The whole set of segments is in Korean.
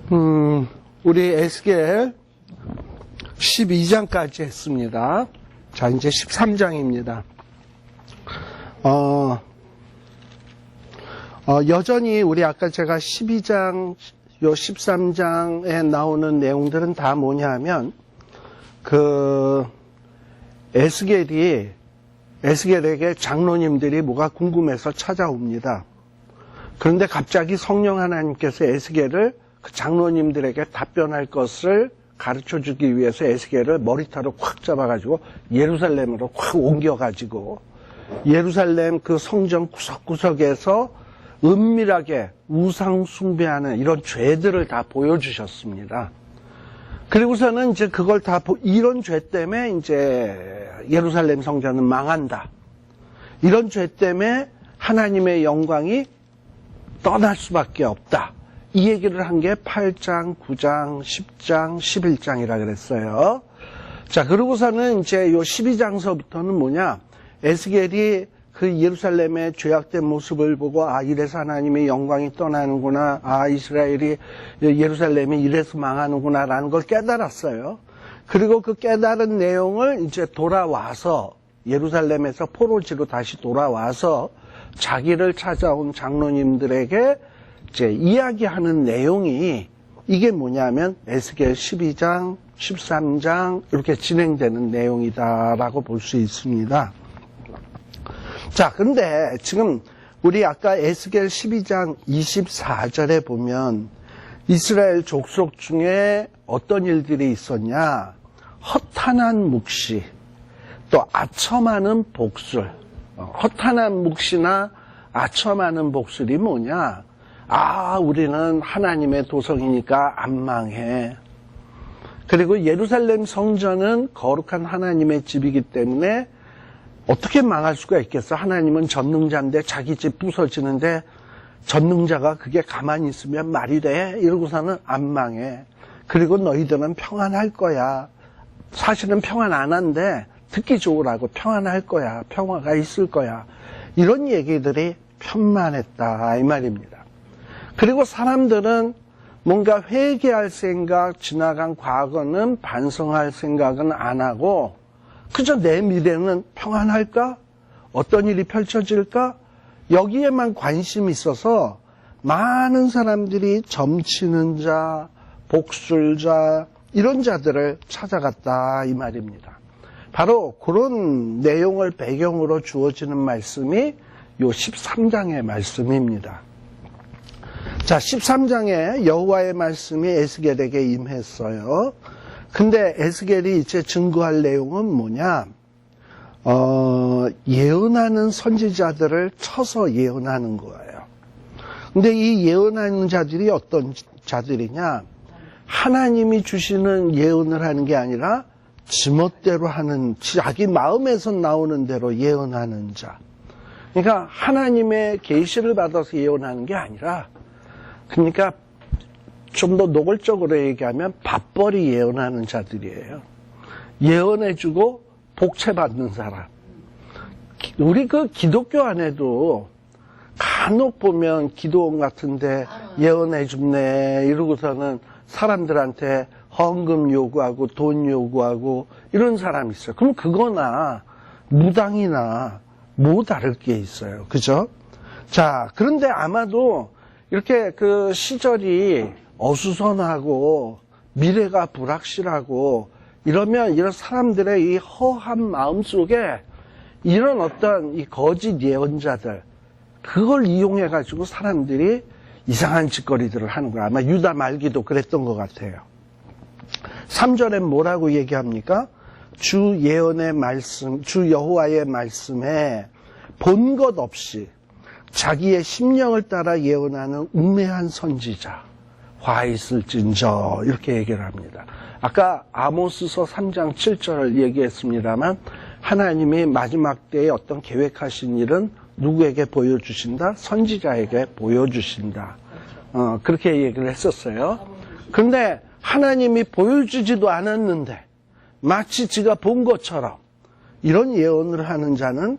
우리 에스겔 12장까지 했습니다. 자, 이제 13장입니다. 여전히 우리 아까 제가 12장, 요 13장에 나오는 내용들은 다 뭐냐 하면, 에스겔에게 장로님들이 뭐가 궁금해서 찾아옵니다. 그런데 갑자기 성령 하나님께서 에스겔을 그 장로님들에게 답변할 것을 가르쳐 주기 위해서 에스겔을 머리털을 콱 잡아가지고 예루살렘으로 확 옮겨가지고 예루살렘 그 성전 구석구석에서 은밀하게 우상 숭배하는 이런 죄들을 다 보여주셨습니다. 그리고서는 이제 그걸 다 이런 죄 때문에 이제 예루살렘 성전은 망한다. 이런 죄 때문에 하나님의 영광이 떠날 수밖에 없다. 이 얘기를 한 게 8장, 9장, 10장, 11장이라 그랬어요. 자, 그러고서는 이제 요 12장서부터는 뭐냐? 에스겔이 그 예루살렘의 죄악된 모습을 보고, 아, 이래서 하나님의 영광이 떠나는구나. 아, 이스라엘이, 예루살렘이 이래서 망하는구나. 라는 걸 깨달았어요. 그리고 그 깨달은 내용을 이제 돌아와서, 예루살렘에서 포로지로 다시 돌아와서, 자기를 찾아온 장로님들에게 이제 이야기하는 내용이 이게 뭐냐면 에스겔 12장, 13장 이렇게 진행되는 내용이다라고 볼 수 있습니다. 자, 근데 지금 우리 아까 에스겔 12장 24절에 보면 이스라엘 족속 중에 어떤 일들이 있었냐? 허탄한 묵시, 또 아첨하는 복술. 허탄한 묵시나 아첨하는 복술이 뭐냐? 아, 우리는 하나님의 도성이니까 안 망해. 그리고 예루살렘 성전은 거룩한 하나님의 집이기 때문에 어떻게 망할 수가 있겠어? 하나님은 전능자인데 자기 집 부서지는데 전능자가 그게 가만히 있으면 말이 돼? 이러고서는 안 망해. 그리고 너희들은 평안할 거야. 사실은 평안 안 한데 듣기 좋으라고 평안할 거야. 평화가 있을 거야. 이런 얘기들이 편만했다 이 말입니다. 그리고 사람들은 뭔가 회개할 생각, 지나간 과거는 반성할 생각은 안 하고 그저 내 미래는 평안할까? 어떤 일이 펼쳐질까? 여기에만 관심이 있어서 많은 사람들이 점치는 자, 복술자 이런 자들을 찾아갔다 이 말입니다. 바로 그런 내용을 배경으로 주어지는 말씀이 요 13장의 말씀입니다. 자, 13장에 여호와의 말씀이 에스겔에게 임했어요. 근데 에스겔이 이제 증거할 내용은 뭐냐? 예언하는 선지자들을 쳐서 예언하는 거예요. 근데 이 예언하는 자들이 어떤 자들이냐? 하나님이 주시는 예언을 하는 게 아니라 지멋대로 하는, 자기 마음에서 나오는 대로 예언하는 자. 그러니까 하나님의 계시를 받아서 예언하는 게 아니라, 그러니까 좀 더 노골적으로 얘기하면 밥벌이 예언하는 자들이에요. 예언해주고 복채받는 사람. 우리 그 기독교 안에도 간혹 보면 기도원 같은데 예언해줍네 이러고서는 사람들한테 헌금 요구하고 돈 요구하고 이런 사람이 있어요. 그럼 그거나 무당이나 뭐 다를 게 있어요. 그죠? 자, 그런데 아마도 이렇게 그 시절이 어수선하고 미래가 불확실하고 이러면 이런 사람들의 이 허한 마음 속에 이런 어떤 이 거짓 예언자들 그걸 이용해 가지고 사람들이 이상한 짓거리들을 하는 거야. 아마 유다 말기도 그랬던 것 같아요. 3절에 뭐라고 얘기합니까? 주 예언의 말씀, 주 여호와의 말씀에 본 것 없이 자기의 심령을 따라 예언하는 우매한 선지자 화 있을진저 이렇게 얘기를 합니다. 아까 아모스서 3장 7절을 얘기했습니다만 하나님이 마지막 때에 어떤 계획하신 일은 누구에게 보여주신다? 선지자에게 보여주신다. 그렇게 얘기를 했었어요. 그런데 하나님이 보여주지도 않았는데 마치 지가 본 것처럼 이런 예언을 하는 자는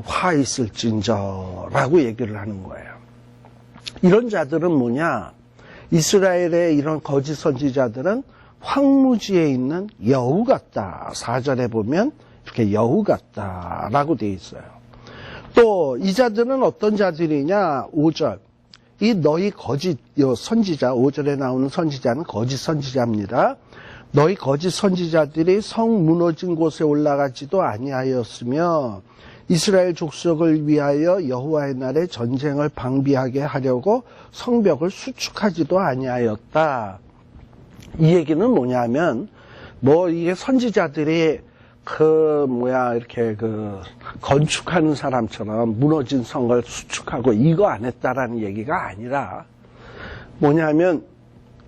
화 있을진저라고 얘기를 하는 거예요. 이런 자들은 뭐냐? 이스라엘의 이런 거짓 선지자들은 황무지에 있는 여우 같다. 4절에 보면 이렇게 여우 같다라고 되어 있어요. 또 이 자들은 어떤 자들이냐? 5절. 이 너희 거짓 선지자, 5절에 나오는 선지자는 거짓 선지자입니다. 너희 거짓 선지자들이 성 무너진 곳에 올라가지도 아니하였으며 이스라엘 족속을 위하여 여호와의 날에 전쟁을 방비하게 하려고 성벽을 수축하지도 아니하였다. 이 얘기는 뭐냐면 이게 선지자들이 이렇게 건축하는 사람처럼 무너진 성을 수축하고 이거 안 했다라는 얘기가 아니라 뭐냐면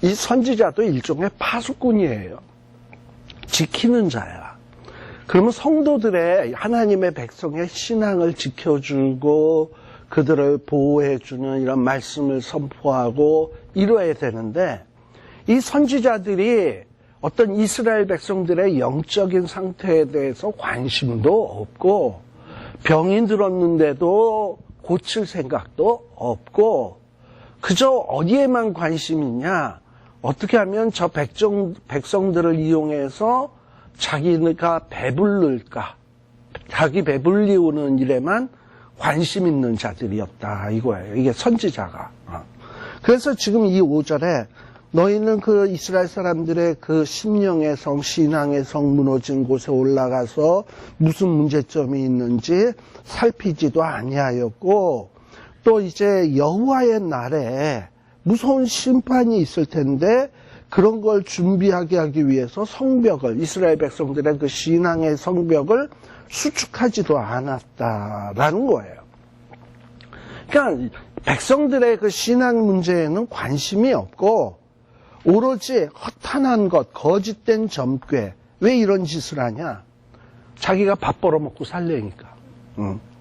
이 선지자도 일종의 파수꾼이에요. 지키는 자야. 그러면 성도들의 하나님의 백성의 신앙을 지켜주고 그들을 보호해주는 이런 말씀을 선포하고 이뤄야 되는데 이 선지자들이 어떤 이스라엘 백성들의 영적인 상태에 대해서 관심도 없고 병이 들었는데도 고칠 생각도 없고 그저 어디에만 관심이 있냐? 어떻게 하면 저 백성들을 이용해서 자기가 배불를까? 자기 배불리우는 일에만 관심 있는 자들이었다 이거예요. 이게 선지자가. 그래서 지금 이 5절에 너희는 그 이스라엘 사람들의 그 심령의 성, 신앙의 성 무너진 곳에 올라가서 무슨 문제점이 있는지 살피지도 아니하였고 또 이제 여호와의 날에 무서운 심판이 있을 텐데 그런 걸 준비하게 하기 위해서 성벽을 이스라엘 백성들의 그 신앙의 성벽을 수축하지도 않았다라는 거예요. 그러니까 백성들의 그 신앙 문제에는 관심이 없고 오로지 허탄한 것, 거짓된 점괘. 왜 이런 짓을 하냐? 자기가 밥 벌어먹고 살래니까.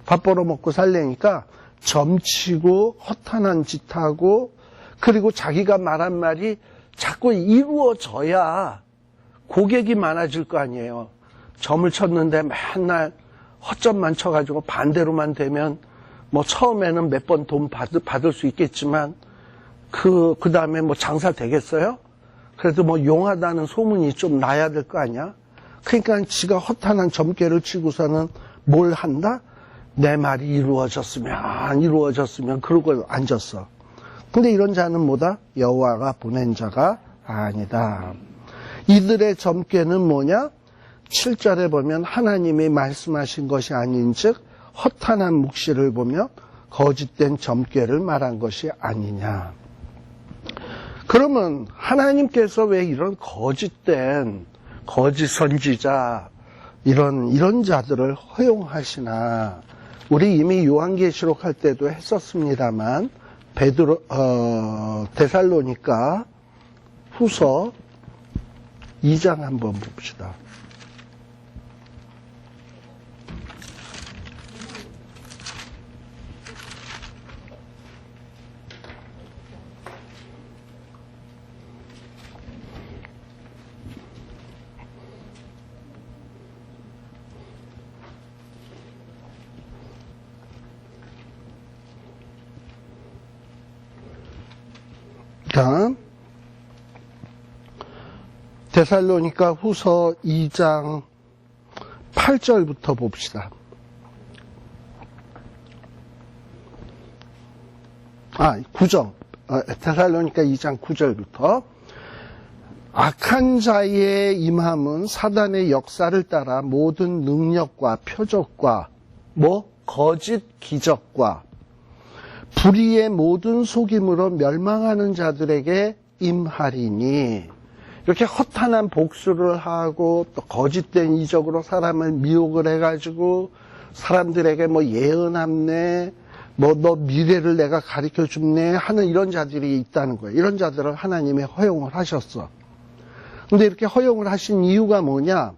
밥 벌어먹고 살래니까 점치고 허탄한 짓하고 그리고 자기가 말한 말이 자꾸 이루어져야 고객이 많아질 거 아니에요. 점을 쳤는데 맨날 허점만 쳐가지고 반대로만 되면 처음에는 몇 번 돈 받을 수 있겠지만 그 다음에 장사 되겠어요? 그래도 용하다는 소문이 좀 나야 될 거 아니야? 그러니까 지가 허탄한 점괘를 치고서는 뭘 한다? 내 말이 이루어졌으면 그러고 앉았어. 근데 이런 자는 뭐다? 여호와가 보낸 자가 아니다. 이들의 점괘는 뭐냐? 7절에 보면 하나님이 말씀하신 것이 아닌즉 허탄한 묵시를 보며 거짓된 점괘를 말한 것이 아니냐. 그러면 하나님께서 왜 이런 거짓된 거짓 선지자 이런 자들을 허용하시나? 우리 이미 요한계시록 할 때도 했었습니다만 데살로니가 후서 2장 한번 봅시다. 다음 데살로니가 후서 2장 8절부터 봅시다. 데살로니가 2장 9절부터 악한 자의 임함은 사단의 역사를 따라 모든 능력과 표적과 거짓 기적과 불의의 모든 속임으로 멸망하는 자들에게 임하리니 이렇게 허탄한 복수를 하고 또 거짓된 이적으로 사람을 미혹을 해가지고 사람들에게 예언함네 너 미래를 내가 가르쳐 줍네 하는 이런 자들이 있다는 거예요. 이런 자들을 하나님이 허용을 하셨어. 근데 이렇게 허용을 하신 이유가 뭐냐?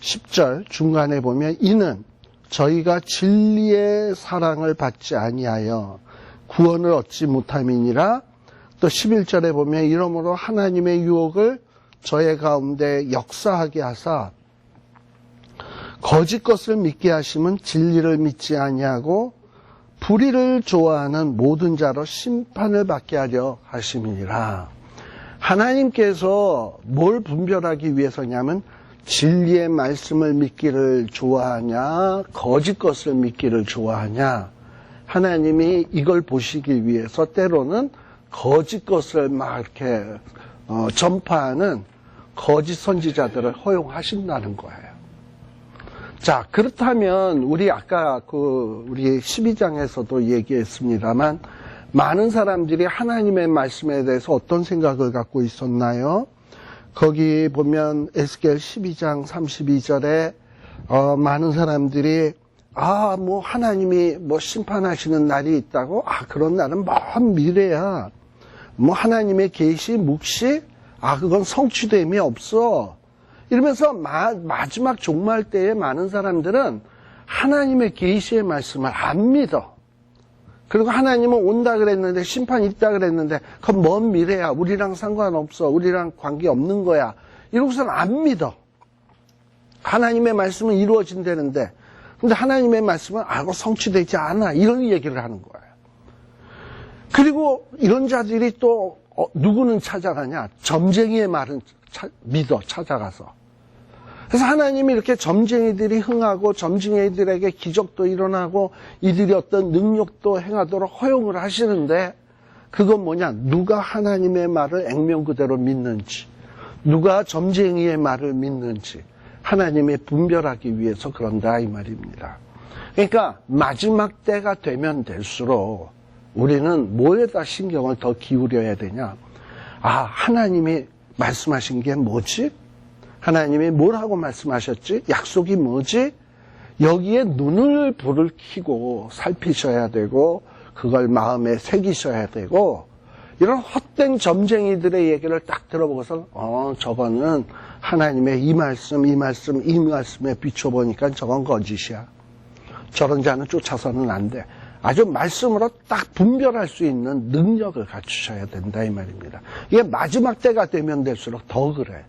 10절 중간에 보면 이는 저희가 진리의 사랑을 받지 아니하여 구원을 얻지 못함이니라. 또 11절에 보면 이러므로 하나님의 유혹을 저의 가운데 역사하게 하사 거짓 것을 믿게 하시면 진리를 믿지 아니하고 불의를 좋아하는 모든 자로 심판을 받게 하려 하심이니라. 하나님께서 뭘 분별하기 위해서냐면 진리의 말씀을 믿기를 좋아하냐, 거짓 것을 믿기를 좋아하냐. 하나님이 이걸 보시기 위해서 때로는 거짓 것을 막 이렇게 전파하는 거짓 선지자들을 허용하신다는 거예요. 자, 그렇다면 우리 아까 우리 12장에서도 얘기했습니다만 많은 사람들이 하나님의 말씀에 대해서 어떤 생각을 갖고 있었나요? 거기 보면 에스겔 12장 32절에 많은 사람들이 뭐 하나님이 뭐 심판하시는 날이 있다고? 그런 날은 먼 미래야. 뭐 하나님의 계시, 묵시? 그건 성취됨이 없어. 이러면서 마지막 종말 때에 많은 사람들은 하나님의 계시의 말씀을 안 믿어. 그리고 하나님은 온다 그랬는데 심판이 있다 그랬는데 그건 먼 미래야. 우리랑 상관없어. 우리랑 관계없는 거야. 이러고서는 안 믿어. 하나님의 말씀은 이루어진다는데 근데 하나님의 말씀은 성취되지 않아. 이런 얘기를 하는 거예요. 그리고 이런 자들이 또 누구는 찾아가냐? 점쟁이의 말은 믿어 찾아가서. 그래서 하나님이 이렇게 점쟁이들이 흥하고 점쟁이들에게 기적도 일어나고 이들이 어떤 능력도 행하도록 허용을 하시는데 그건 뭐냐? 누가 하나님의 말을 액면 그대로 믿는지, 누가 점쟁이의 말을 믿는지 하나님이 분별하기 위해서 그런다 이 말입니다. 그러니까 마지막 때가 되면 될수록 우리는 뭐에다 신경을 더 기울여야 되냐? 하나님이 말씀하신 게 뭐지? 하나님이 뭐라고 말씀하셨지? 약속이 뭐지? 여기에 불을 켜고 살피셔야 되고 그걸 마음에 새기셔야 되고 이런 헛된 점쟁이들의 얘기를 딱 들어보고서 저거는 하나님의 이 말씀에 비춰보니까 저건 거짓이야. 저런 자는 쫓아서는 안 돼. 아주 말씀으로 딱 분별할 수 있는 능력을 갖추셔야 된다 이 말입니다. 이게 마지막 때가 되면 될수록 더 그래.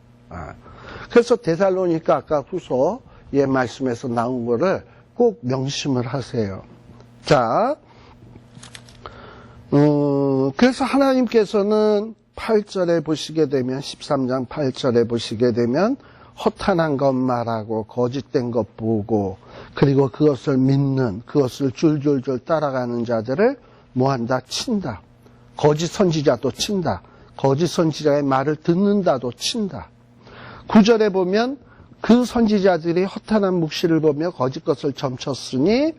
그래서 데살로니가 아까 후서의 말씀에서 나온 거를 꼭 명심을 하세요. 자, 그래서 하나님께서는 8절에 보시게 되면 13장 8절에 보시게 되면 허탄한 것 말하고 거짓된 것 보고 그리고 그것을 믿는 그것을 줄줄줄 따라가는 자들을 뭐한다? 친다. 거짓 선지자도 친다. 거짓 선지자의 말을 듣는다도 친다. 9절에 보면 그 선지자들이 허탄한 묵시를 보며 거짓 것을 점쳤으니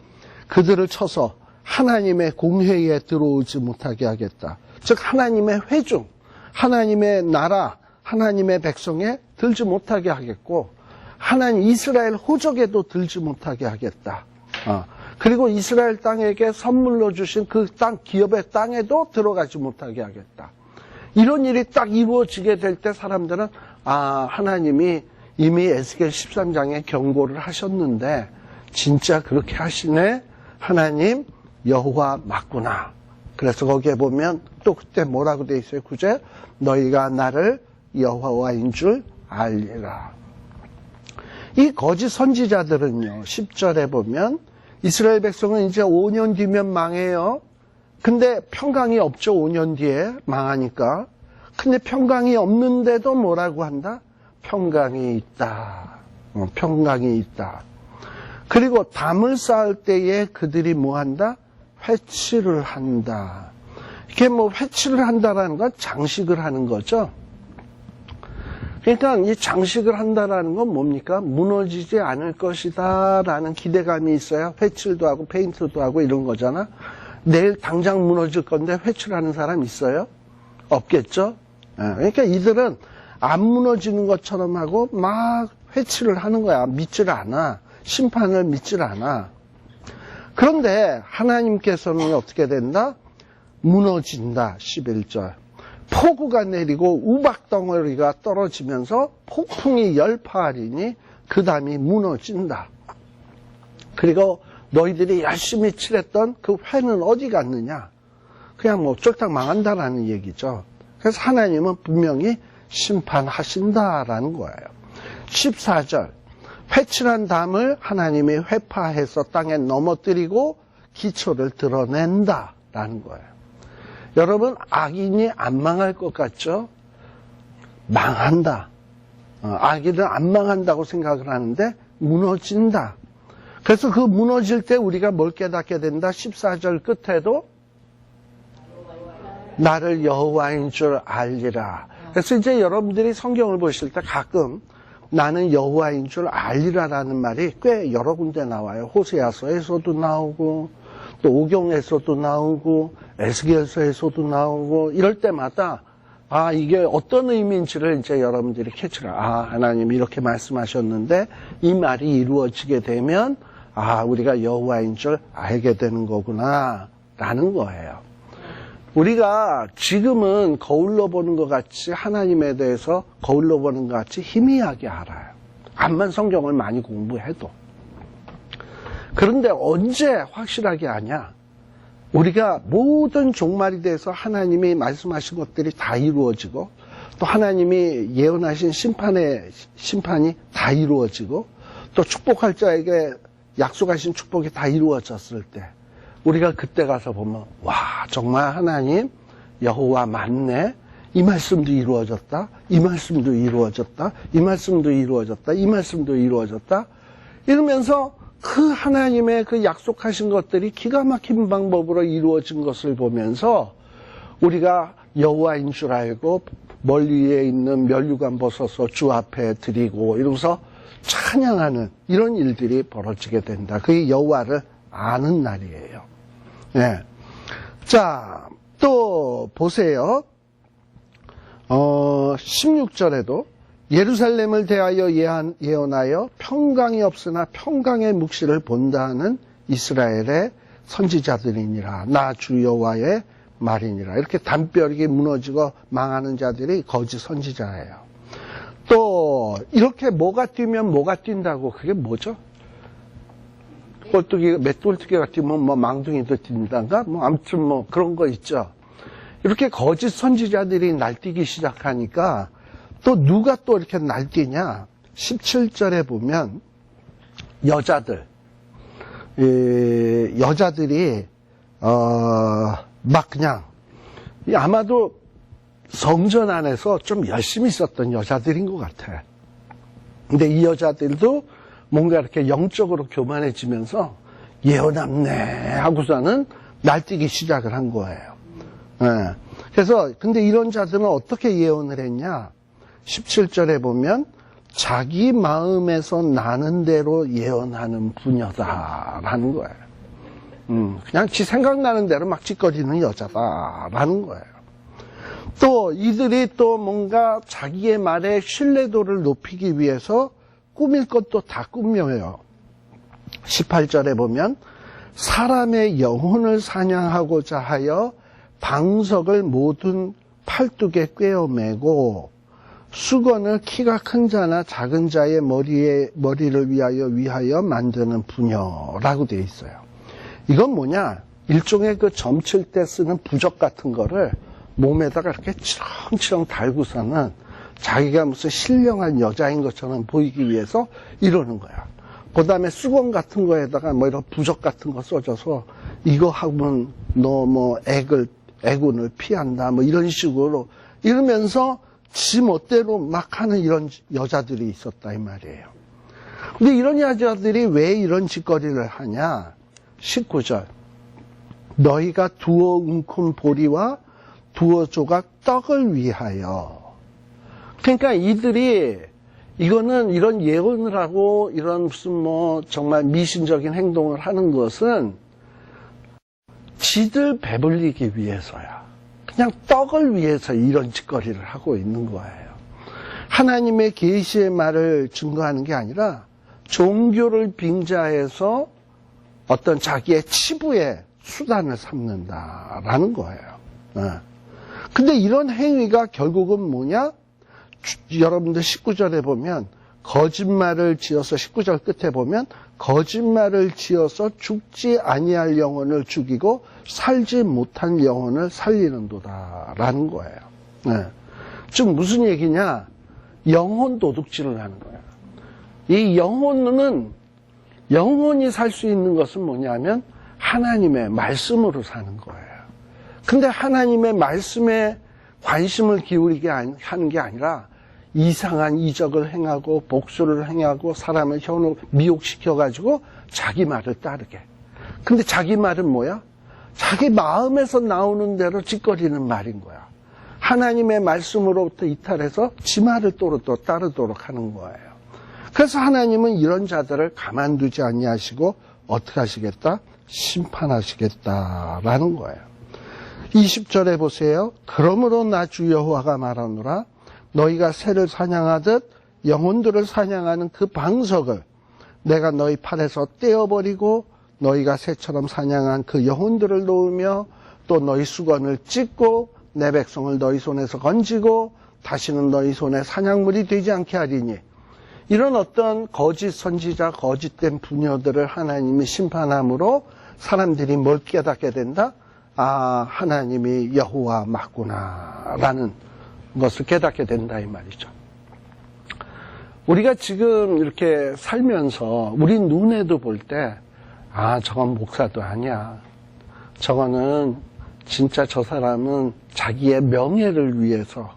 그들을 쳐서 하나님의 공회에 들어오지 못하게 하겠다. 즉 하나님의 회중, 하나님의 나라, 하나님의 백성에 들지 못하게 하겠고 하나님 이스라엘 호적에도 들지 못하게 하겠다. 그리고 이스라엘 땅에게 선물로 주신 그 땅, 기업의 땅에도 들어가지 못하게 하겠다. 이런 일이 딱 이루어지게 될 때 사람들은 하나님이 이미 에스겔 13장에 경고를 하셨는데 진짜 그렇게 하시네? 하나님 여호와 맞구나. 그래서 거기에 보면 또 그때 뭐라고 돼 있어요? 9절 너희가 나를 여호와인 줄 알리라. 이 거짓 선지자들은요 10절에 보면 이스라엘 백성은 이제 5년 뒤면 망해요. 근데 평강이 없죠. 5년 뒤에 망하니까. 근데 평강이 없는데도 뭐라고 한다? 평강이 있다. 평강이 있다. 그리고 담을 쌓을 때에 그들이 뭐 한다? 회치를 한다. 이게 뭐 회치를 한다라는 건 장식을 하는 거죠. 그러니까 이 장식을 한다라는 건 뭡니까? 무너지지 않을 것이다 라는 기대감이 있어요. 회칠도 하고 페인트도 하고 이런 거잖아. 내일 당장 무너질 건데 회치를 하는 사람 있어요? 없겠죠? 그러니까 이들은 안 무너지는 것처럼 하고 막 회치를 하는 거야. 믿질 않아. 심판을 믿질 않아. 그런데 하나님께서는 어떻게 된다? 무너진다. 11절. 폭우가 내리고 우박덩어리가 떨어지면서 폭풍이 열파하리니 그 담이 무너진다. 그리고 너희들이 열심히 칠했던 그 회는 어디 갔느냐? 그냥 뭐 쫄딱 망한다라는 얘기죠. 그래서 하나님은 분명히 심판하신다라는 거예요. 14절. 회칠한 담을 하나님이 회파해서 땅에 넘어뜨리고 기초를 드러낸다라는 거예요. 여러분, 악인이 안 망할 것 같죠? 망한다. 악인은 안 망한다고 생각을 하는데 무너진다. 그래서 그 무너질 때 우리가 뭘 깨닫게 된다? 14절 끝에도 나를 여호와인 줄 알리라. 그래서 이제 여러분들이 성경을 보실 때 가끔 나는 여호와인 줄 알리라라는 말이 꽤 여러 군데 나와요. 호세아서에서도 나오고 또 오경에서도 나오고 에스겔서에서도 나오고 이럴 때마다 이게 어떤 의미인지를 이제 여러분들이 캐치를 하나님이 이렇게 말씀하셨는데 이 말이 이루어지게 되면 우리가 여호와인 줄 알게 되는 거구나 라는 거예요. 우리가 지금은 거울로 보는 것 같이 하나님에 대해서 거울로 보는 것 같이 희미하게 알아요. 암만 성경을 많이 공부해도. 그런데 언제 확실하게 아냐? 우리가 모든 종말에 대해서 하나님이 말씀하신 것들이 다 이루어지고 또 하나님이 예언하신 심판이 다 이루어지고 또 축복할 자에게 약속하신 축복이 다 이루어졌을 때 우리가 그때 가서 보면 정말 하나님 여호와 맞네. 이 말씀도 이루어졌다. 이 말씀도 이루어졌다. 이 말씀도 이루어졌다. 이 말씀도 이루어졌다. 이러면서 그 하나님의 그 약속하신 것들이 기가 막힌 방법으로 이루어진 것을 보면서 우리가 여호와인 줄 알고 멀리에 있는 면류관 벗어서 주 앞에 드리고 이러면서 찬양하는 이런 일들이 벌어지게 된다. 그게 여호와를 아는 날이에요. 네. 자, 또 보세요. 16절에도 예루살렘을 대하여 예언하여 평강이 없으나 평강의 묵시를 본다는 이스라엘의 선지자들이니라. 나 주 여호와의 말이니라. 이렇게 담벼락이 무너지고 망하는 자들이 거짓 선지자예요. 또 이렇게 뭐가 뛰면 뭐가 뛴다고 그게 뭐죠? 맷돌뚜기가 뛰면 망둥이도 뛴단가? 아무튼 그런 거 있죠. 이렇게 거짓 선지자들이 날뛰기 시작하니까 또 누가 또 이렇게 날뛰냐? 17절에 보면 여자들이 막 그냥 아마도 성전 안에서 좀 열심히 있었던 여자들인 것 같아. 근데 이 여자들도 뭔가 이렇게 영적으로 교만해지면서 예언합네 하고서는 날뛰기 시작을 한 거예요. 네. 그래서 근데 이런 자들은 어떻게 예언을 했냐? 17절에 보면 자기 마음에서 나는 대로 예언하는 부녀다라는 거예요. 그냥 지 생각나는 대로 막 짓거리는 여자다라는 거예요. 또 이들이 또 뭔가 자기의 말에 신뢰도를 높이기 위해서 꾸밀 것도 다 꾸며요. 18절에 보면 사람의 영혼을 사냥하고자 하여 방석을 모든 팔뚝에 꿰어매고 수건을 키가 큰 자나 작은 자의 머리를 위하여 만드는 부녀라고 되어 있어요. 이건 뭐냐? 일종의 그 점칠 때 쓰는 부적 같은 거를 몸에다가 이렇게 치렁치렁 달고서는 자기가 무슨 신령한 여자인 것처럼 보이기 위해서 이러는 거야. 그 다음에 수건 같은 거에다가 이런 부적 같은 거 써줘서 이거 하면 너 애군을 피한다 이런 식으로 이러면서 지 멋대로 막 하는 이런 여자들이 있었다 이 말이에요. 근데 이런 여자들이 왜 이런 짓거리를 하냐? 19절 너희가 두어 웅큰 보리와 두어 조각 떡을 위하여. 그러니까 이들이 이거는 이런 예언을 하고 이런 무슨 정말 미신적인 행동을 하는 것은 지들 배불리기 위해서야. 그냥 떡을 위해서 이런 짓거리를 하고 있는 거예요. 하나님의 계시의 말을 증거하는 게 아니라 종교를 빙자해서 어떤 자기의 치부의 수단을 삼는다라는 거예요. 근데 이런 행위가 결국은 뭐냐? 여러분들 19절에 보면 거짓말을 지어서 19절 끝에 보면 거짓말을 지어서 죽지 아니할 영혼을 죽이고 살지 못한 영혼을 살리는도다라는 거예요. 즉 무슨 얘기냐? 영혼 도둑질을 하는 거예요. 이 영혼이 살 수 있는 것은 뭐냐면 하나님의 말씀으로 사는 거예요. 근데 하나님의 말씀에 관심을 기울이게 하는 게 아니라 이상한 이적을 행하고 복수를 행하고 사람을 미혹시켜가지고 자기 말을 따르게. 근데 자기 말은 뭐야? 자기 마음에서 나오는 대로 짓거리는 말인 거야. 하나님의 말씀으로부터 이탈해서 지 말을 또 따르도록 하는 거예요. 그래서 하나님은 이런 자들을 가만두지 아니하시고 어떻게 하시겠다? 심판하시겠다라는 거예요. 20절에 보세요. 그러므로 나 주 여호와가 말하노라. 너희가 새를 사냥하듯 영혼들을 사냥하는 그 방석을 내가 너희 팔에서 떼어버리고 너희가 새처럼 사냥한 그 영혼들을 놓으며 또 너희 수건을 찢고 내 백성을 너희 손에서 건지고 다시는 너희 손에 사냥물이 되지 않게 하리니. 이런 어떤 거짓 선지자, 거짓된 부녀들을 하나님이 심판함으로 사람들이 뭘 깨닫게 된다? 아, 하나님이 여호와 맞구나 라는 것을 깨닫게 된다 이 말이죠. 우리가 지금 이렇게 살면서 우리 눈에도 볼 때 아, 저건 목사도 아니야. 저거는 진짜 저 사람은 자기의 명예를 위해서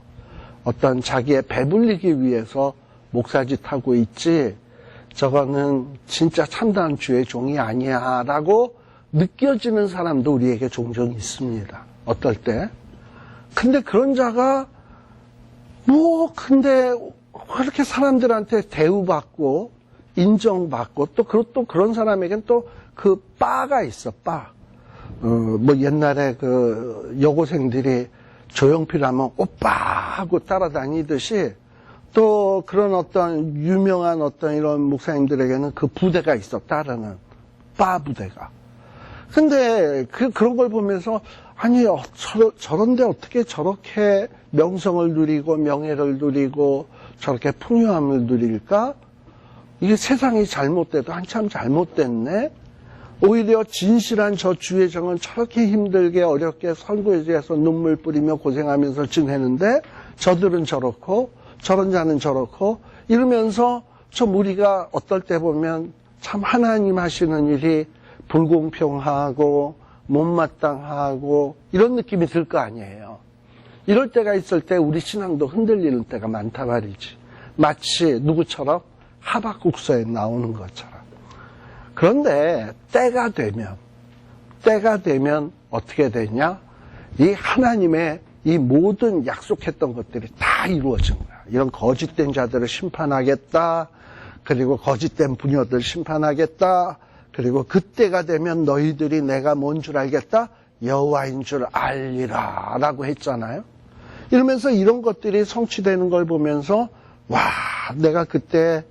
어떤 자기의 배불리기 위해서 목사짓 하고 있지 저거는 진짜 참다운 주의 종이 아니야 라고 느껴지는 사람도 우리에게 종종 있습니다. 어떨 때. 근데 그런 자가 근데 그렇게 사람들한테 대우받고 인정받고 또 그런 사람에겐 또 그 바가 있어, 바. 옛날에 그 여고생들이 조용필하면 오빠 하고 따라다니듯이 또 그런 어떤 유명한 어떤 이런 목사님들에게는 그 부대가 있어, 따르는 바 부대가. 근데 그런 걸 보면서 아니 저런데 어떻게 저렇게 명성을 누리고 명예를 누리고 저렇게 풍요함을 누릴까? 이게 세상이 잘못돼도 한참 잘못됐네. 오히려 진실한 저 주의 정은 저렇게 힘들게 어렵게 선고에서 눈물 뿌리며 고생하면서 지내는데 저들은 저렇고 저런 자는 저렇고 이러면서 좀 우리가 어떨 때 보면 참 하나님 하시는 일이 불공평하고 못마땅하고 이런 느낌이 들 거 아니에요. 이럴 때가 있을 때 우리 신앙도 흔들리는 때가 많다 말이지. 마치 누구처럼 하박국서에 나오는 것처럼. 그런데 때가 되면 어떻게 되냐? 이 하나님의 이 모든 약속했던 것들이 다 이루어진 거야. 이런 거짓된 자들을 심판하겠다. 그리고 거짓된 부녀들 심판하겠다. 그리고 그때가 되면 너희들이 내가 뭔 줄 알겠다? 여호와인 줄 알리라 라고 했잖아요. 이러면서 이런 것들이 성취되는 걸 보면서 와, 내가 그때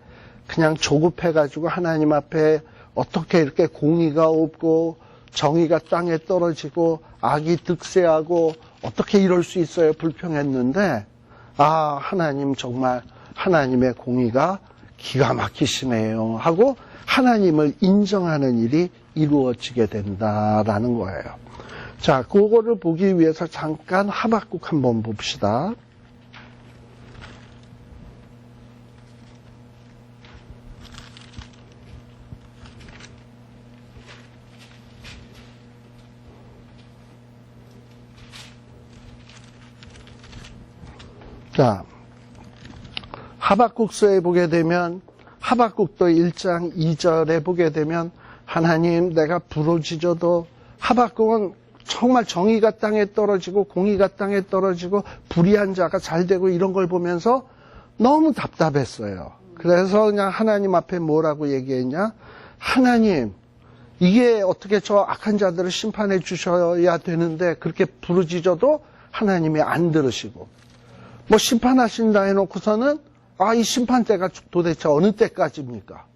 그냥 조급해가지고 하나님 앞에 어떻게 이렇게 공의가 없고 정의가 땅에 떨어지고 악이 득세하고 어떻게 이럴 수 있어요? 불평했는데 아, 하나님 정말 하나님의 공의가 기가 막히시네요 하고 하나님을 인정하는 일이 이루어지게 된다라는 거예요. 자, 그거를 보기 위해서 잠깐 하박국 한번 봅시다. 자, 하박국서에 보게 되면 하박국도 1장 2절에 보게 되면 하나님 내가 부르짖어도 하박국은 정말 정의가 땅에 떨어지고 공의가 땅에 떨어지고 불의한 자가 잘 되고 이런 걸 보면서 너무 답답했어요. 그래서 그냥 하나님 앞에 뭐라고 얘기했냐? 하나님 이게 어떻게 저 악한 자들을 심판해 주셔야 되는데 그렇게 부르짖어도 하나님이 안 들으시고 심판하신다 해놓고서는 이 심판대가 도대체 어느 때까지입니까?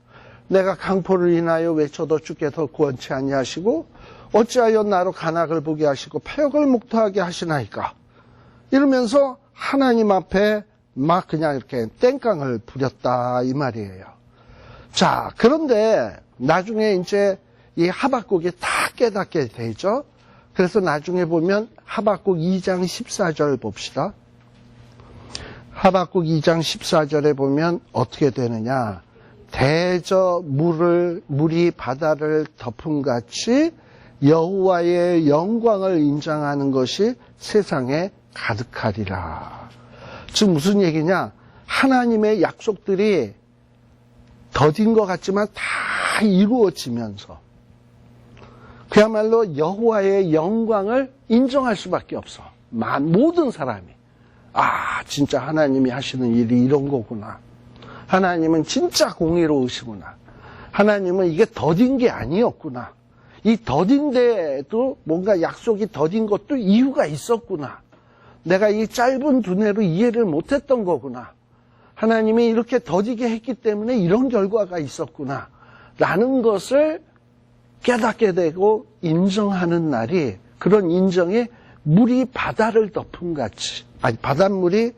내가 강포를 인하여 외쳐도 주께서 구원치 아니하시고 어찌하여 나로 간악을 보게 하시고 패역을 목도하게 하시나이까? 이러면서 하나님 앞에 막 그냥 이렇게 땡깡을 부렸다 이 말이에요. 자, 그런데 나중에 이제 이 하박국이 다 깨닫게 되죠. 그래서 나중에 보면 하박국 2장 14절 봅시다. 하박국 2장 14절에 보면 어떻게 되느냐. 대저 물이 바다를 덮음같이 여호와의 영광을 인정하는 것이 세상에 가득하리라. 지금 무슨 얘기냐? 하나님의 약속들이 더딘 것 같지만 다 이루어지면서 그야말로 여호와의 영광을 인정할 수밖에 없어. 모든 사람이. 아, 진짜 하나님이 하시는 일이 이런 거구나. 하나님은 진짜 공의로우시구나. 하나님은 이게 더딘 게 아니었구나. 이 더딘 데에도 뭔가 약속이 더딘 것도 이유가 있었구나. 내가 이 짧은 두뇌로 이해를 못했던 거구나. 하나님이 이렇게 더디게 했기 때문에 이런 결과가 있었구나. 라는 것을 깨닫게 되고 인정하는 날이, 그런 인정이 물이 바다를 덮은 같이, 아니 바닷물이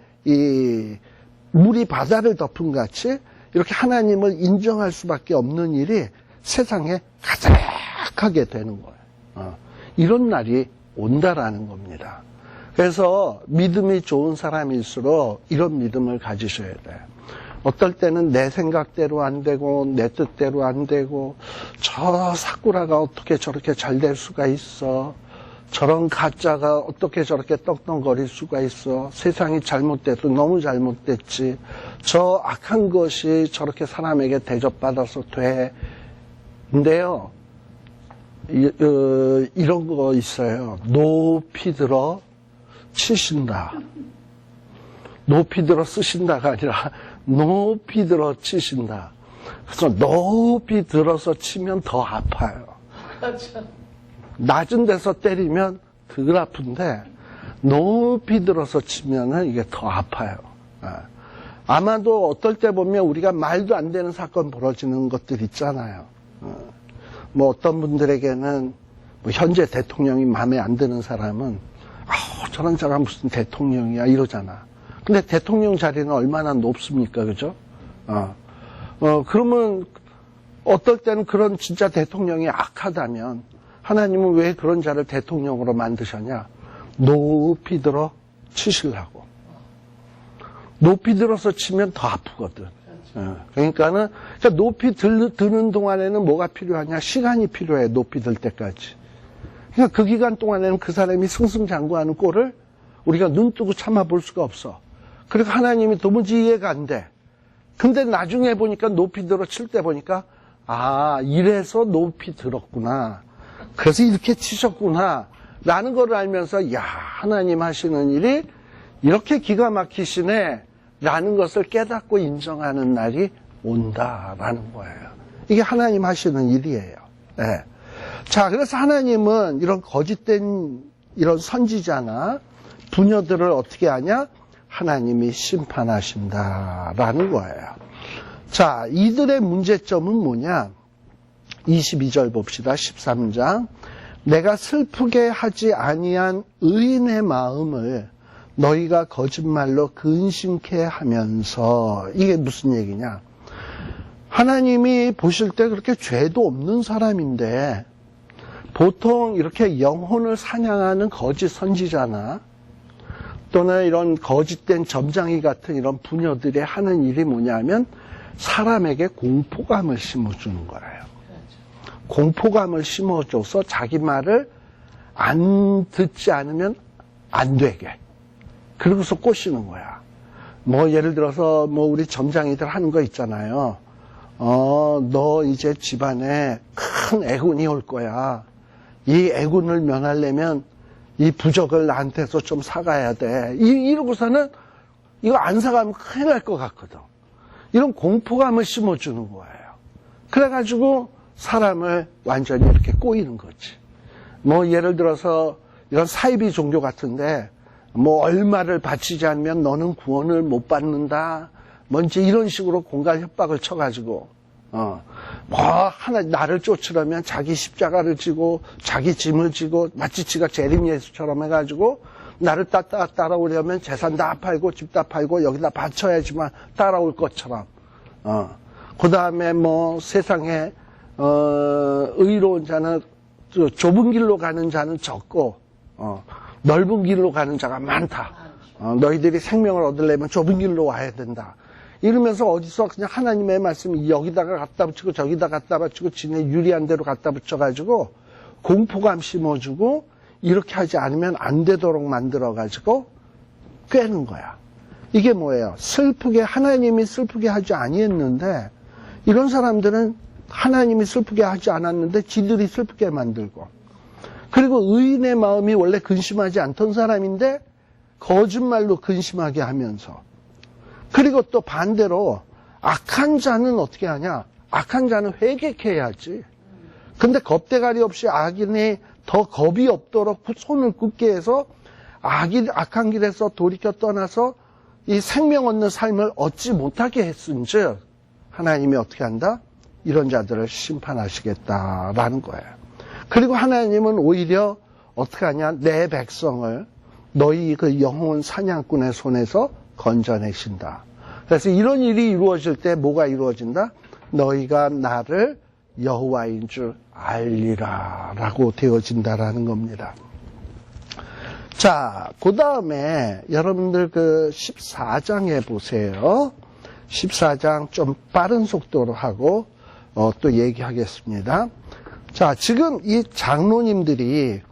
물이 바다를 덮은 같이 이렇게 하나님을 인정할 수밖에 없는 일이 세상에 가득하게 되는 거예요. 이런 날이 온다라는 겁니다. 그래서 믿음이 좋은 사람일수록 이런 믿음을 가지셔야 돼요. 어떨 때는 내 생각대로 안 되고 내 뜻대로 안 되고 저 사쿠라가 어떻게 저렇게 잘 될 수가 있어. 저런 가짜가 어떻게 저렇게 떡덩거릴 수가 있어. 세상이 잘못돼도 너무 잘못됐지. 저 악한 것이 저렇게 사람에게 대접받아서 돼. 근데요, 이런 거 있어요. 높이 들어 치신다. 높이 들어 쓰신다가 아니라 높이 들어 치신다. 그래서 높이 들어서 치면 더 아파요. 낮은 데서 때리면 덜 아픈데 높이 들어서 치면은 이게 더 아파요. 아마도 어떨 때 보면 우리가 말도 안 되는 사건 벌어지는 것들 있잖아요. 뭐 어떤 분들에게는 뭐 현재 대통령이 마음에 안 드는 사람은 저런 사람 무슨 대통령이야 이러잖아. 근데 대통령 자리는 얼마나 높습니까, 그죠? 그러면 어떨 때는 그런 진짜 대통령이 악하다면 하나님은 왜 그런 자를 대통령으로 만드셨냐? 높이 들어 치시려고. 높이 들어서 치면 더 아프거든. 그러니까 높이 드는 동안에는 뭐가 필요하냐? 시간이 필요해, 높이 들 때까지. 그러니까 그 기간 동안에는 그 사람이 승승장구하는 꼴을 우리가 눈 뜨고 참아볼 수가 없어. 그리고 하나님이 도무지 이해가 안 돼. 근데 나중에 보니까 높이 들어 칠 때 보니까 이래서 높이 들었구나. 그래서 이렇게 치셨구나. 라는 걸 알면서 하나님 하시는 일이 이렇게 기가 막히시네. 라는 것을 깨닫고 인정하는 날이 온다라는 거예요. 이게 하나님 하시는 일이에요. 네. 자, 그래서 하나님은 이런 거짓된 이런 선지자나 부녀들을 어떻게 하냐? 하나님이 심판하신다라는 거예요. 자, 이들의 문제점은 뭐냐? 22절 봅시다. 13장. 내가 슬프게 하지 아니한 의인의 마음을 너희가 거짓말로 근심케 하면서, 이게 무슨 얘기냐? 하나님이 보실 때 그렇게 죄도 없는 사람인데 보통 이렇게 영혼을 사냥하는 거짓 선지자나 또는 이런 거짓된 점장이 같은 이런 부녀들이 하는 일이 뭐냐면 사람에게 공포감을 심어주는 거예요. 공포감을 심어줘서 자기 말을 안 듣지 않으면 안 되게. 그러고서 꼬시는 거야. 뭐 예를 들어서 뭐 우리 점장이들 하는 거 있잖아요. 너 이제 집안에 큰 애군이 올 거야. 이 애군을 면하려면 이 부적을 나한테서 좀 사가야 돼. 이러고서는 이거 안 사가면 큰일 날 것 같거든. 이런 공포감을 심어주는 거예요. 그래가지고 사람을 완전히 이렇게 꼬이는 거지. 뭐 예를 들어서 이런 사이비 종교 같은데 뭐 얼마를 바치지 않으면 너는 구원을 못 받는다. 뭔지 이런 식으로 공갈 협박을 쳐가지고 나를 쫓으려면 자기 십자가를 지고 자기 짐을 지고 마치 지가 재림 예수처럼 해가지고 나를 따라오려면 재산 다 팔고 집 다 팔고 여기다 바쳐야지만 따라올 것처럼. 그 다음에 뭐 세상에 의로운 자는 좁은 길로 가는 자는 적고 넓은 길로 가는 자가 많다. 너희들이 생명을 얻으려면 좁은 길로 와야 된다. 이러면서 어디서 그냥 하나님의 말씀 여기다가 갖다 붙이고 저기다 갖다 붙이고 지네 유리한 대로 갖다 붙여가지고 공포감 심어주고 이렇게 하지 않으면 안 되도록 만들어가지고 꿰는 거야. 이게 뭐예요? 하나님이 슬프게 하지 아니했는데 이런 사람들은 하나님이 슬프게 하지 않았는데 지들이 슬프게 만들고, 그리고 의인의 마음이 원래 근심하지 않던 사람인데 거짓말로 근심하게 하면서, 그리고 또 반대로 악한 자는 어떻게 하냐? 악한 자는 회개해야지. 근데 겁대가리 없이 악인이 더 겁이 없도록 손을 굳게 해서 악한 길에서 돌이켜 떠나서 이 생명 얻는 삶을 얻지 못하게 했은즉 하나님이 어떻게 한다? 이런 자들을 심판하시겠다라는 거예요. 그리고 하나님은 오히려 어떻게 하냐? 내 백성을 너희 그 영혼 사냥꾼의 손에서 건져내신다. 그래서 이런 일이 이루어질 때 뭐가 이루어진다? 너희가 나를 여호와인 줄 알리라 라고 되어진다라는 겁니다. 자, 그 다음에 여러분들 그 14장에 보세요. 14장 좀 빠른 속도로 하고 또 얘기하겠습니다. 자, 지금 이 장로님들이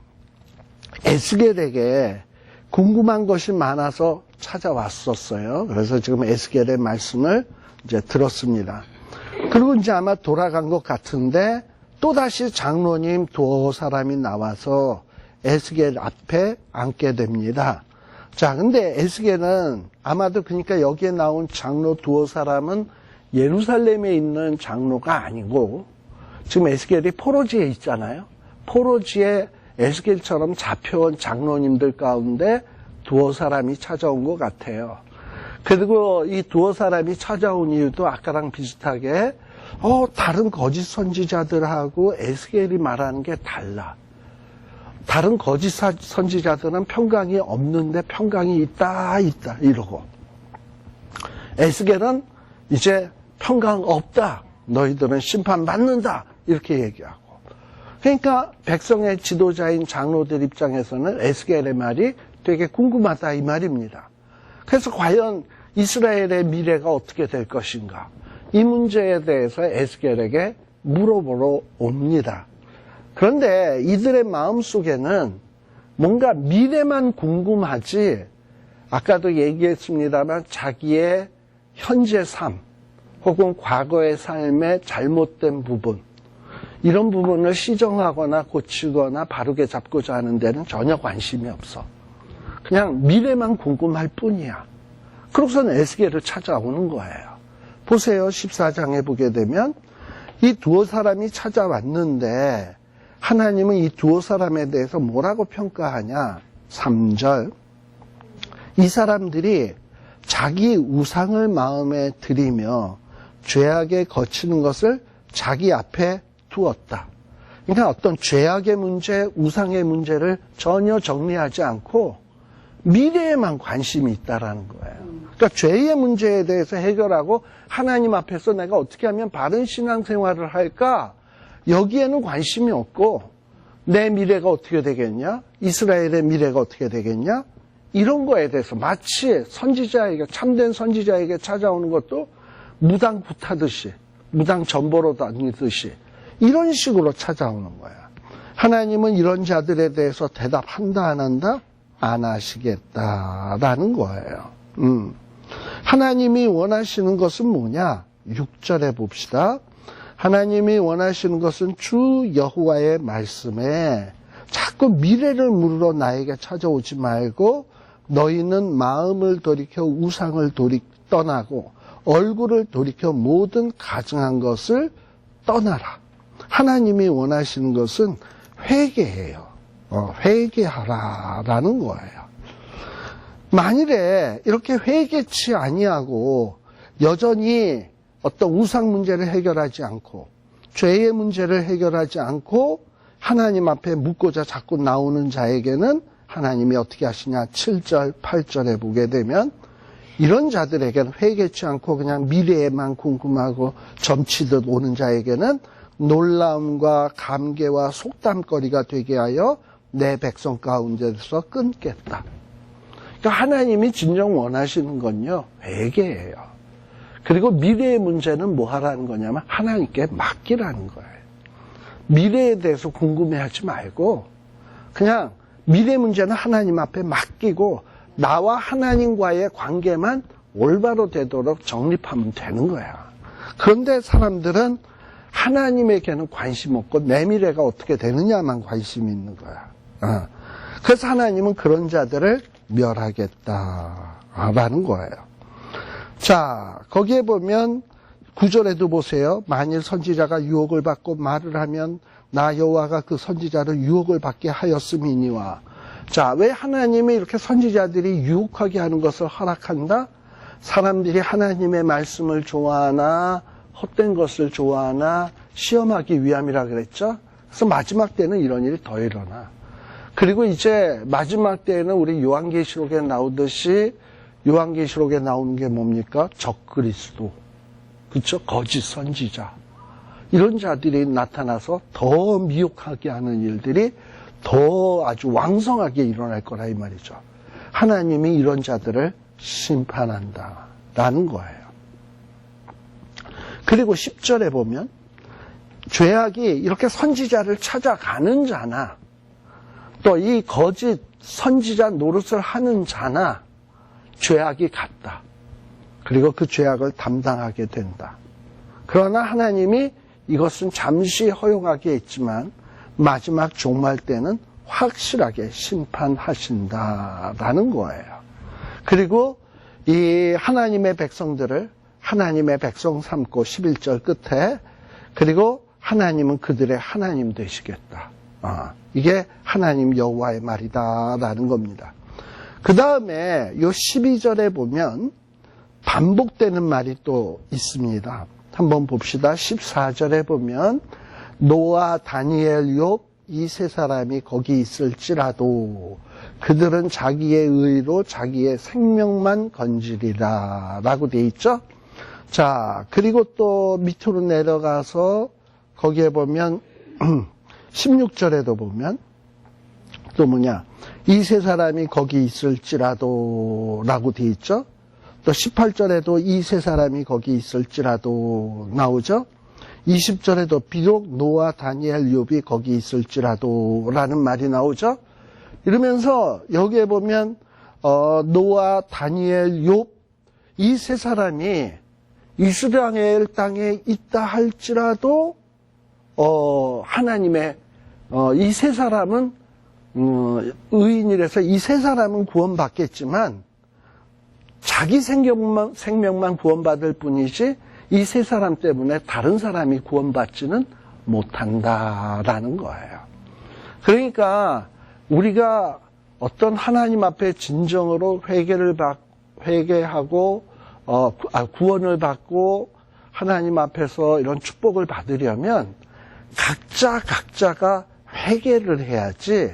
에스겔에게 궁금한 것이 많아서 찾아왔었어요. 그래서 지금 에스겔의 말씀을 이제 들었습니다. 그리고 이제 아마 돌아간 것 같은데 또다시 장로님 두어 사람이 나와서 에스겔 앞에 앉게 됩니다. 자, 근데 에스겔은 아마도 그러니까 여기에 나온 장로 두어 사람은 예루살렘에 있는 장로가 아니고 지금 에스겔이 포로지에 있잖아요. 포로지에 에스겔처럼 잡혀온 장로님들 가운데 두어 사람이 찾아온 것 같아요. 그리고 이 두어 사람이 찾아온 이유도 아까랑 비슷하게 다른 거짓 선지자들하고 에스겔이 말하는 게 달라. 다른 거짓 선지자들은 평강이 없는데 평강이 있다 이러고, 에스겔은 이제 평강 없다, 너희들은 심판받는다 이렇게 얘기하고. 그러니까 백성의 지도자인 장로들 입장에서는 에스겔의 말이 되게 궁금하다 이 말입니다. 그래서 과연 이스라엘의 미래가 어떻게 될 것인가, 이 문제에 대해서 에스겔에게 물어보러 옵니다. 그런데 이들의 마음속에는 뭔가 미래만 궁금하지, 아까도 얘기했습니다만 자기의 현재 삶 혹은 과거의 삶의 잘못된 부분, 이런 부분을 시정하거나 고치거나 바르게 잡고자 하는 데는 전혀 관심이 없어. 그냥 미래만 궁금할 뿐이야. 그러고서는 에스겔을 찾아오는 거예요. 보세요. 14장에 보게 되면 이 두어 사람이 찾아왔는데 하나님은 이 두어 사람에 대해서 뭐라고 평가하냐? 3절. 이 사람들이 자기 우상을 마음에 들이며 죄악에 거치는 것을 자기 앞에 두었다. 그러니까 어떤 죄악의 문제, 우상의 문제를 전혀 정리하지 않고 미래에만 관심이 있다라는 거예요. 그러니까 죄의 문제에 대해서 해결하고 하나님 앞에서 내가 어떻게 하면 바른 신앙생활을 할까? 여기에는 관심이 없고, 내 미래가 어떻게 되겠냐? 이스라엘의 미래가 어떻게 되겠냐? 이런 거에 대해서 마치 선지자에게, 참된 선지자에게 찾아오는 것도 무당 굿하듯이, 무당 전보로 다니듯이 이런 식으로 찾아오는 거야. 하나님은 이런 자들에 대해서 대답한다 안 한다? 안 하시겠다라는 거예요. 하나님이 원하시는 것은 뭐냐? 6절에 봅시다. 하나님이 원하시는 것은 주 여호와의 말씀에 자꾸 미래를 물으러 나에게 찾아오지 말고 너희는 마음을 돌이켜 우상을 떠나고 얼굴을 돌이켜 모든 가증한 것을 떠나라. 하나님이 원하시는 것은 회개예요. 회개하라라는 거예요. 만일에 이렇게 회개치 아니하고 여전히 어떤 우상 문제를 해결하지 않고 죄의 문제를 해결하지 않고 하나님 앞에 묻고자 자꾸 나오는 자에게는 하나님이 어떻게 하시냐? 7절, 8절에 보게 되면 이런 자들에게는 회개치 않고 그냥 미래에만 궁금하고 점치듯 오는 자에게는 놀라움과 감개와 속담거리가 되게 하여 내 백성 가운데서 끊겠다. 그러니까 하나님이 진정 원하시는 건요, 회개예요. 그리고 미래의 문제는 뭐 하라는 거냐면 하나님께 맡기라는 거예요. 미래에 대해서 궁금해하지 말고 그냥 미래 문제는 하나님 앞에 맡기고 나와 하나님과의 관계만 올바로 되도록 정립하면 되는 거야. 그런데 사람들은 하나님에게는 관심 없고 내 미래가 어떻게 되느냐만 관심이 있는 거야. 그래서 하나님은 그런 자들을 멸하겠다라는 거예요. 자, 거기에 보면 9절에도 보세요. 만일 선지자가 유혹을 받고 말을 하면 나 여호와가 그 선지자를 유혹을 받게 하였음이니와. 자, 왜 하나님이 이렇게 선지자들이 유혹하게 하는 것을 허락한다? 사람들이 하나님의 말씀을 좋아하나 헛된 것을 좋아하나 시험하기 위함이라 그랬죠. 그래서 마지막 때는 이런 일이 더 일어나. 그리고 이제 마지막 때에는 우리 요한계시록에 나오듯이 요한계시록에 나오는 게 뭡니까? 적그리스도, 그렇죠? 거짓 선지자, 이런 자들이 나타나서 더 미혹하게 하는 일들이 더 아주 왕성하게 일어날 거라 이 말이죠. 하나님이 이런 자들을 심판한다라는 거예요. 그리고 10절에 보면 죄악이 이렇게 선지자를 찾아가는 자나 또 이 거짓 선지자 노릇을 하는 자나 죄악이 같다. 그리고 그 죄악을 담당하게 된다. 그러나 하나님이 이것은 잠시 허용하게 했지만 마지막 종말 때는 확실하게 심판하신다라는 거예요. 그리고 이 하나님의 백성들을 하나님의 백성 삼고 11절 끝에 그리고 하나님은 그들의 하나님 되시겠다. 이게 하나님 여호와의 말이다라는 겁니다. 그 다음에 요 12절에 보면 반복되는 말이 또 있습니다. 한번 봅시다. 14절에 보면 노아, 다니엘, 욥 이 세 사람이 거기 있을지라도 그들은 자기의 의로 자기의 생명만 건지리라 라고 돼 있죠. 자, 그리고 또 밑으로 내려가서 거기에 보면 16절에도 보면 또 뭐냐, 이 세 사람이 거기 있을지라도 라고 돼 있죠. 또 18절에도 이 세 사람이 거기 있을지라도 나오죠. 20절에도 비록 노아, 다니엘, 욥이 거기 있을지라도 라는 말이 나오죠. 이러면서 여기에 보면 노아, 다니엘, 욥 이 세 사람이 이스라엘 땅에 있다 할지라도 하나님의 이 세 사람은 의인이라서 이 세 사람은 구원받겠지만 자기 생명만 구원받을 뿐이지 이 세 사람 때문에 다른 사람이 구원받지는 못한다라는 거예요. 그러니까 우리가 어떤 하나님 앞에 진정으로 회개하고 구원을 받고 하나님 앞에서 이런 축복을 받으려면 각자가 회개를 해야지.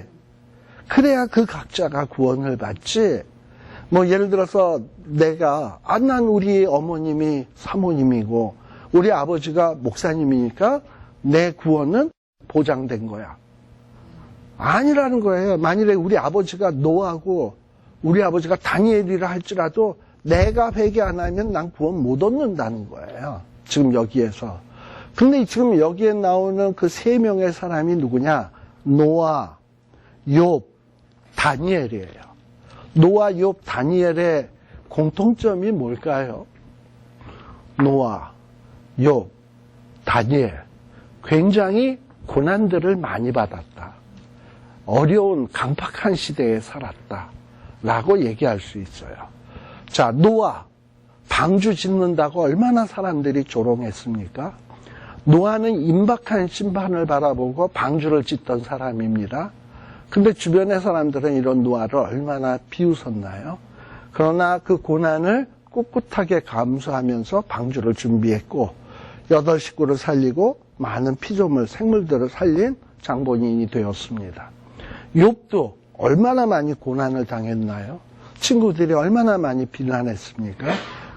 그래야 그 각자가 구원을 받지. 뭐 예를 들어서 내가 난 우리 어머님이 사모님이고 우리 아버지가 목사님이니까 내 구원은 보장된 거야. 아니라는 거예요. 만일에 우리 아버지가 노하고 우리 아버지가 다니엘이라 할지라도 내가 회개 안 하면 난 구원 못 얻는다는 거예요. 지금 여기에서. 근데 지금 여기에 나오는 그 세 명의 사람이 누구냐? 노아, 욥, 다니엘이에요. 노아, 욥, 다니엘의 공통점이 뭘까요? 노아, 욥, 다니엘. 굉장히 고난들을 많이 받았다. 어려운 강팍한 시대에 살았다. 라고 얘기할 수 있어요. 자, 노아, 방주 짓는다고 얼마나 사람들이 조롱했습니까? 노아는 임박한 심판을 바라보고 방주를 짓던 사람입니다. 근데 주변의 사람들은 이런 노아를 얼마나 비웃었나요? 그러나 그 고난을 꿋꿋하게 감수하면서 방주를 준비했고 8 식구를 살리고 많은 피조물, 생물들을 살린 장본인이 되었습니다. 욥도 얼마나 많이 고난을 당했나요? 친구들이 얼마나 많이 비난했습니까?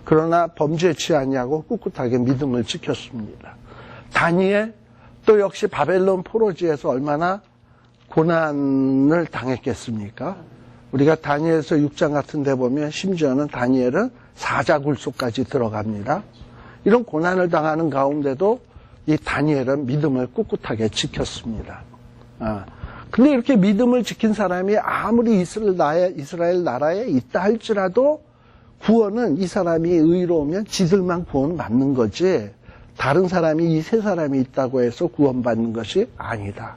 그러나 범죄치 아니하고 꿋꿋하게 믿음을 지켰습니다. 다니엘 또 역시 바벨론 포로지에서 얼마나 고난을 당했겠습니까? 우리가 다니엘서 6장 같은 데 보면 심지어는 다니엘은 사자굴속까지 들어갑니다. 이런 고난을 당하는 가운데도 이 다니엘은 믿음을 꿋꿋하게 지켰습니다. 근데 이렇게 믿음을 지킨 사람이 아무리 이스라엘 나라에 있다 할지라도 구원은 이 사람이 의로우면 지들만 구원 받는 거지, 다른 사람이 이 세 사람이 있다고 해서 구원받는 것이 아니다.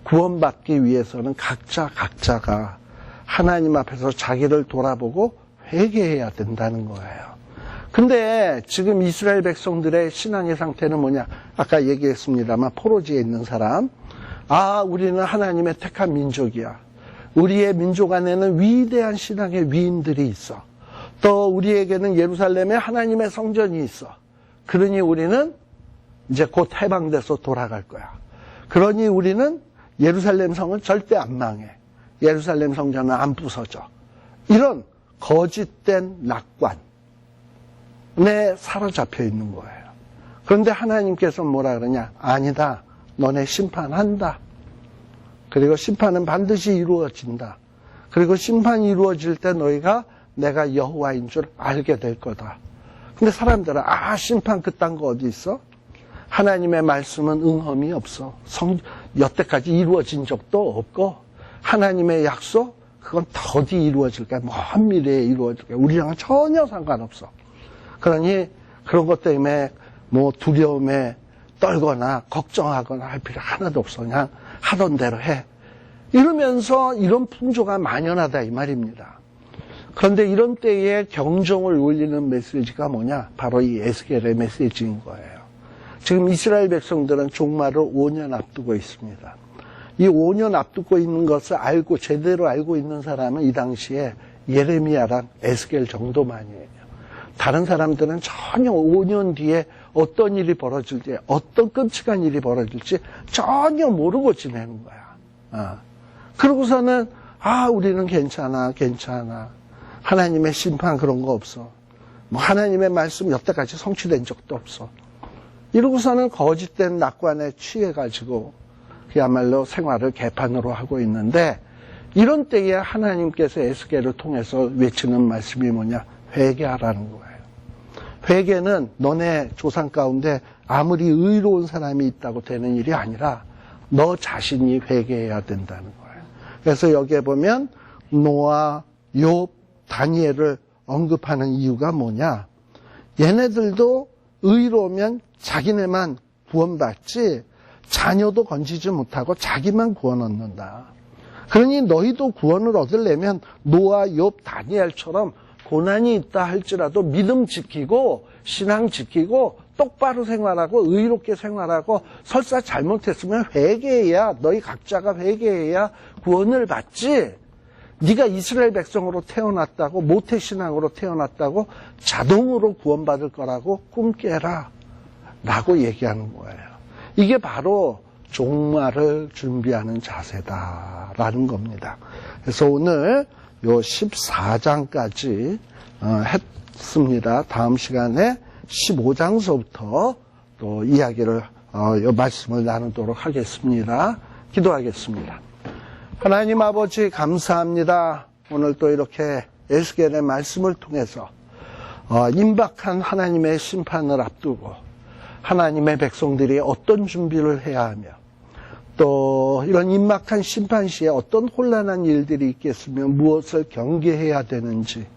구원받기 위해서는 각자가 하나님 앞에서 자기를 돌아보고 회개해야 된다는 거예요. 근데 지금 이스라엘 백성들의 신앙의 상태는 뭐냐? 아까 얘기했습니다만 포로지에 있는 사람, 우리는 하나님의 택한 민족이야. 우리의 민족 안에는 위대한 신앙의 위인들이 있어. 또 우리에게는 예루살렘에 하나님의 성전이 있어. 그러니 우리는 이제 곧 해방돼서 돌아갈 거야. 그러니 우리는 예루살렘 성은 절대 안 망해. 예루살렘 성전은 안 부서져. 이런 거짓된 낙관에 사로잡혀 있는 거예요. 그런데 하나님께서 뭐라 그러냐? 아니다. 너네 심판한다. 그리고 심판은 반드시 이루어진다. 그리고 심판이 이루어질 때 너희가 내가 여호와인 줄 알게 될 거다. 근데 사람들은 심판 그딴 거 어디 있어? 하나님의 말씀은 응험이 없어. 여태까지 이루어진 적도 없고, 하나님의 약속 그건 더디 이루어질까? 먼 미래에 이루어질까? 우리랑은 전혀 상관없어. 그러니 그런 것 때문에 뭐 두려움에 떨거나 걱정하거나 할 필요 하나도 없어. 그냥 하던 대로 해. 이러면서 이런 풍조가 만연하다 이 말입니다. 그런데 이런 때에 경종을 울리는 메시지가 뭐냐? 바로 이 에스겔의 메시지인 거예요. 지금 이스라엘 백성들은 종말을 5년 앞두고 있습니다. 이 5년 앞두고 있는 것을 제대로 알고 있는 사람은 이 당시에 예레미야랑 에스겔 정도만이에요. 다른 사람들은 전혀 5년 뒤에 어떤 일이 벌어질지, 어떤 끔찍한 일이 벌어질지 전혀 모르고 지내는 거야. 그러고서는 우리는 괜찮아. 하나님의 심판 그런 거 없어. 뭐 하나님의 말씀 여태까지 성취된 적도 없어. 이러고서는 거짓된 낙관에 취해가지고 그야말로 생활을 개판으로 하고 있는데, 이런 때에 하나님께서 에스겔을 통해서 외치는 말씀이 뭐냐? 회개하라는 거예요. 회개는 너네 조상 가운데 아무리 의로운 사람이 있다고 되는 일이 아니라 너 자신이 회개해야 된다는 거예요. 그래서 여기에 보면 노아, 욥, 다니엘을 언급하는 이유가 뭐냐? 얘네들도 의로우면 자기네만 구원받지 자녀도 건지지 못하고 자기만 구원 얻는다. 그러니 너희도 구원을 얻으려면 노아, 욥, 다니엘처럼 고난이 있다 할지라도 믿음 지키고 신앙 지키고 똑바로 생활하고 의롭게 생활하고, 설사 잘못했으면 회개해야, 너희 각자가 회개해야 구원을 받지, 네가 이스라엘 백성으로 태어났다고, 모태신앙으로 태어났다고 자동으로 구원받을 거라고 꿈 깨라 라고 얘기하는 거예요. 이게 바로 종말을 준비하는 자세다라는 겁니다. 그래서 오늘 요 14장까지 했습니다. 다음 시간에 15장서부터 또 이야기를, 요 말씀을 나누도록 하겠습니다. 기도하겠습니다. 하나님 아버지 감사합니다. 오늘 또 이렇게 에스겔의 말씀을 통해서 임박한 하나님의 심판을 앞두고 하나님의 백성들이 어떤 준비를 해야 하며, 또 이런 임박한 심판 시에 어떤 혼란한 일들이 있겠으며 무엇을 경계해야 되는지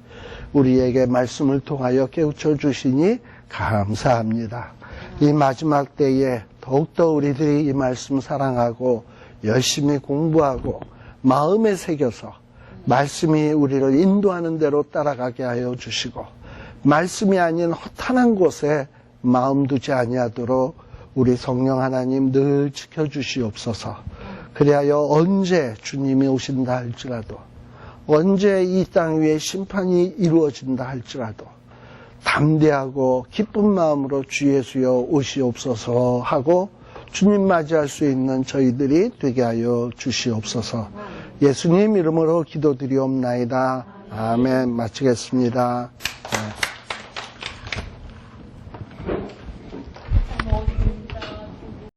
우리에게 말씀을 통하여 깨우쳐 주시니 감사합니다. 이 마지막 때에 더욱더 우리들이 이 말씀 사랑하고 열심히 공부하고 마음에 새겨서 말씀이 우리를 인도하는 대로 따라가게 하여 주시고, 말씀이 아닌 허탄한 곳에 마음 두지 아니하도록 우리 성령 하나님 늘 지켜주시옵소서. 그리하여 언제 주님이 오신다 할지라도, 언제 이 땅 위에 심판이 이루어진다 할지라도 담대하고 기쁜 마음으로 주 예수여 오시옵소서 하고 주님 맞이할 수 있는 저희들이 되게 하여 주시옵소서. 예수님 이름으로 기도드리옵나이다. 아멘. 마치겠습니다.